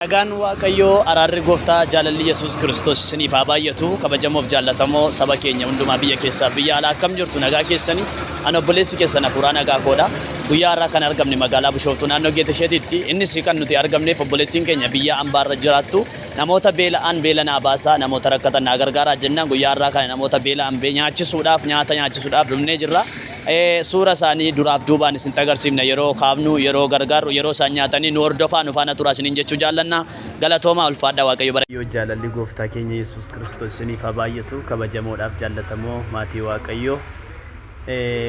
Nagaan Waaqayyoo araarri gooftaa jaalalli Yesuus Kiristoos isiniif haa baay'atu. Kabajamoof jaallatamoo saba keenya hundumaa biyya keessaa biyya alaa akkam jirtu nagaa keessanii ani obboleessi keessan hafuuraa nagaa koodha. Guyyaa har'aa kan argamne magaalaa Bishooftuu naannoo Geetesheetitti. Innis kan nuti argamneef obboleettiin keenya biyya ambaarra jiraattu namoota beela'an beelanaa baasaa namoota rakkatan naa gargaaraa jennaan guyyaa har'aa kana namoota beela'an nyaachisuudhaaf nyaata nyaachisuudhaaf dhumnee jirra. Suura isaanii duraaf duubaan isin agarsiifna yeroo kaafnu yeroo gargaaru yeroo isaan nyaatanii nu hordofaa nu faana turaa isiniin jechuu jaallanna. Galatoomaa ulfaadhaa Waaqayyo bara. Yoo jaalalli gooftaa keenya Yesuus Kiristoos isiniif haa baay'atu. Kabajamoodhaaf jaallatamoo maatii Waaqayyoo.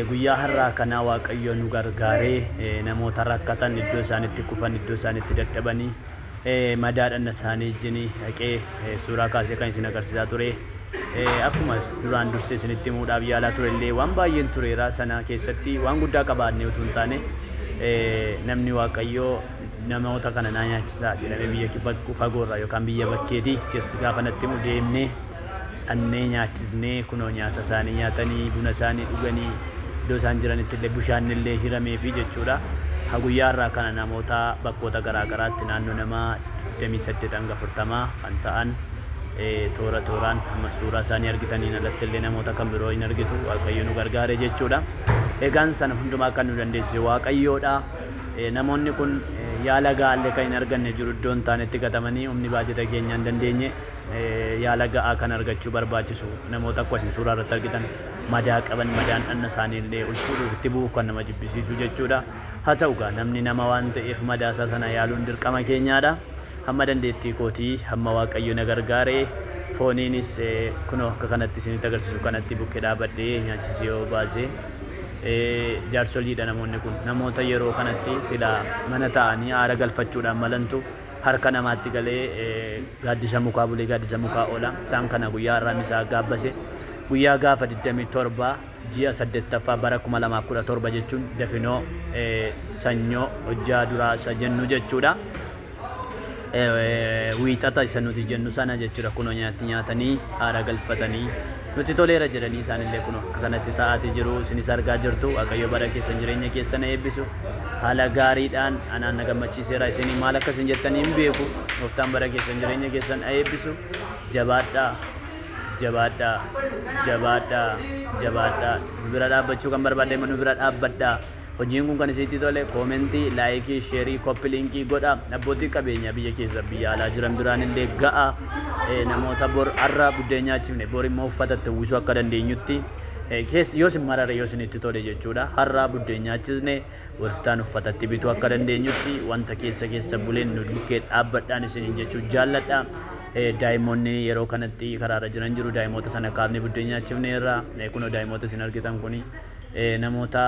Guyyaa har'aa kana Waaqayyo nu gargaaree namoota rakkatan iddoo isaanitti kufan iddoo isaanitti dadhabanii madaadhaan isaanii wajjin dhaqee suuraa kaasee kan isin agarsiisaa ture. Akkuma duraan dursee isinitti himuudhaaf yaalaa ture illee waan baay'een tureera sana keessatti waan guddaa qabaannee utuu hin taane namni Waaqayyoo namoota kana naa nyaachisaa jedhamee biyya fagoorraa yookaan biyya bakkeetii jeesti gaafa natti himu deemnee dhannee nyaachisnee kunoo nyaata isaanii nyaatanii buna isaanii dhuganii iddoo isaan jiranitti illee bishaan illee hirameefi jechuudha. Guyyaa har'aa kana namoota bakkoota garaagaraatti naannoo nama 28 hanga 40 kan ta'an toora tooraan amma suuraa isaanii argitaniin alatti illee namoota kan biroo hin argitu. Waaqayyo nu gargaare jechuudha. Egaan sana hundumaa kan nu dandeessise Waaqayyoodha. Namoonni kun yaala ga'aallee kan hin arganne jiru iddoo hin taanetti gatamanii humni baajata keenya hin dandeenye yaala ga'aa kan argachuu barbaachisu namoota akka isin suuraa irratti argitan madaa qaban madaan dhanna isaanii illee ulfuudhuuf itti bu'uuf kan nama jibbisiisu jechuudha. Haa ta'u gaa namni nama waan ta'eef madaasaa sana yaaluun dirqama keenyaadha. Hamma dandeettii kootii hamma Waaqayyo na gargaaree fooniinis kunoo akka kanatti isinitti agarsiisu kanatti bukkee dhaabadhee nyaachisee yoo baasee jaarsoliidha namoonni kun namoota yeroo kanatti silaa mana ta'anii aara galfachuudhaan malantu harka namaatti galee gaaddisa mukaa bulee gaaddisa mukaa oola. Isaan kana guyyaa har'aa misaa gaabbase guyyaa gaafa 27 ji'a 8ffaa bara 2017 jechuun dafinoo sanyoo hojjaa duraa isa jennu jechuudha. Wiixata isa nuti jennu sana jechuudha. Kunoo nyaatti nyaatanii aara galfatanii nuti toleera jedhanii isaanillee kunoo akka kanatti taa'atii jiru. Isinis argaa jirtu. Waaqayyo bara keessan jireenya keessan eebbisu haala gaariidhaan anaan na gammachiiseera. Isinii maal akkasin jettanii hin beeku. Gooftaan bara keessan jireenya keessan eebbisu. Jabaadhaa jabaadhaa jabaadhaa jabaadhaa nu bira dhaabbachuu kan barbaaddan nu bira dhaabbadhaa. Hojiin kun kan isitti tole koomentii laayikii sheerii koppii liinkii godha. Abbootii qabeenya biyya keessa biyya alaa jiran biraan illee ga'a. Namoota bor har'a buddeen nyaachifne bor immoo uffatatti uwwisuu akka dandeenyutti yoo isin marare yoo isin itti tole jechuudha. Har'a buddeen nyaachisne walftaan uffatatti bituu akka dandeenyutti wanta keessa buleen nu bukkee dhaabbadhaan isiniin jechuu jaalladha. Daa'imoonni yeroo kanatti karaarra jiran jiru. Daa'imoota sana kaafne buddeen nyaachifne irraa kunoo daa'imoota isin argitan kuni namoota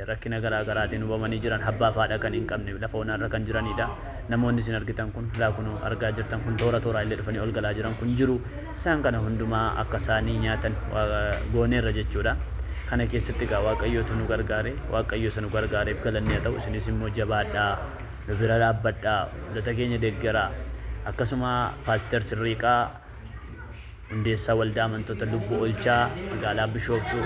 rakkina garaagaraatiin hubamanii jiran abbaa fi haadha kan hin qabne lafa onaarra kan jiranidha. Namoonni isin argitan kun kunoo argaa jirtan kun toora tooraan illee dhufanii ol galaa jiran kun jiru. Isaan kana hundumaa akka isaanii nyaatan gooneerra jechuudha. Kana keessatti egaa Waaqayyootu nu gargaare. Waaqayyo isa nu gargaareef galanni haa ta'u. Isinis immoo jabaadhaa nu bira dhaabbadhaa mul'ata keenya deeggaraa. Akkasuma Paaster Sirriiqaa hundeessaa waldaa amantoota lubbuu oolchaa magaalaa Bishooftuu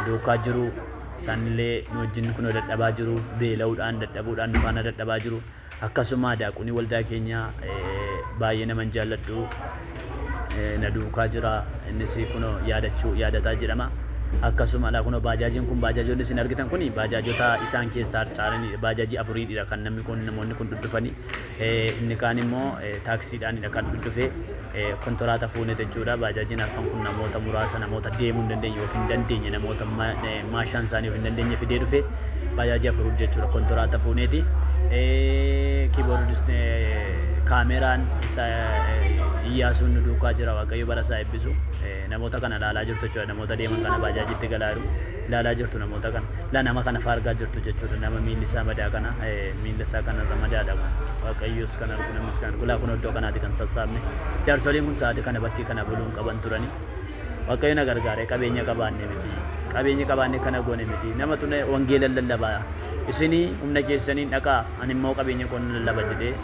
duukaa jiru. Isaanillee nu wajjin kunoo dadhabaa jiru. Beela'uudhaan dadhabuudhaan nu faana dadhabaa jiru. Akkasuma daaqunii waldaa keenyaa baay'ee naman jaalladhu na duukaa jira. Innis kunoo yaadataa jedhama. Akkasuma kunoo baajaajiin kun baajaajonni isin argitan kun baajaajota isaan keessaa harcaaranii baajaajii afuriidha kan namoonni kun dhudhufanii. Inni kaan immoo taaksiidhaanidha kan dhudhufee kontoraataa fuune jechuudha. Baajaajiin arfan kun namoota muraasa namoota deemuu hin dandeenye of hin dandeenye namoota maashaan isaanii of hin dandeenye fidee dhufe baajaajii afur jechuudha kontoraataa fuuneeti. Kiiboordis kaameraan isa Iyyaasuun nu duukaa jira. Waaqayyo bara isaa eebbisu. Namoota kana ilaalaa jirtu jechuudha. Namoota deeman kana baajaajiitti galaa jiru ilaalaa jirtu namoota kana nama kana argaa jirtu jechuudha. Nama miilli isaa madaa kana miilla isaa kanarra madaadha. Waaqayyos kan argu namis kan argu kun iddoo kanaati kan sassaabne. Jaarsoliin kun sa'aatii kana bakkii kana buluun qaban turani. Waaqayyo na gargaare qabeenya qabaanne miti. Qabeenya qabaanne kana goone miti. Nama tun wangeela lallabaa. Isinii humna keessaniin dhaqaa ani immoo qabeenya koon lallaba jedhee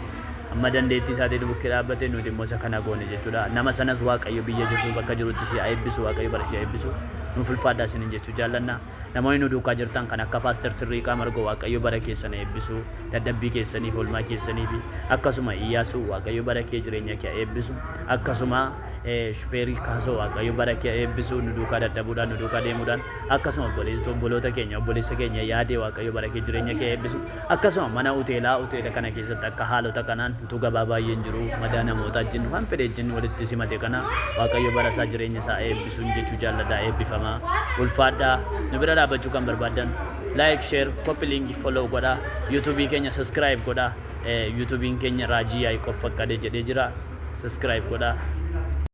amma dandeettii isaatii bukkee dhaabbatee nuti immoo isa kana goone jechuudha. Nama sanas Waaqayyo biyya jirtu bakka jirutti ishee eebbisu. Waaqayyo bara ishee eebbisu. nuuf ulfaadhaa isinin jechuu jaallanna. Namoonni nu duukaa jirtan kan akka Paaster Sirriiqaa Margoo Waaqayyo bara keessan eebbisu, dadhabbii keessaniif oolmaa keessanii fi akkasuma Iyyaasuu Waaqayyo bara kee jireenya kee eebbisu, akkasuma shufeerii Kaasoo Waaqayyo bara kee eebbisu, nu duukaa dadhabuudhaan nu duukaa deemuudhaan, akkasuma obboloota keenya obboleessa keenya yaadee Waaqayyo bara kee jireenya kee eebbisu, akkasuma mana uteela kana keessatti akka haalota kanaan utuu gabaa baay'een jiru madaa namoota wajjin waan fedhe wajjin walitti simate kana Waaqayyo bara isaa jireenya isaa eebbisuun jechuu jaalladhaa. Eebbifamaa ulfaadhaa. Nu bira dhaabbachuu kan barbaadan like, share, copy link, follow godhaa. YouTube keenya subscribe godhaa. YouTube keenya Raajii Yaaqoob Faqqadee jedhee jira. Subscribe godhaa.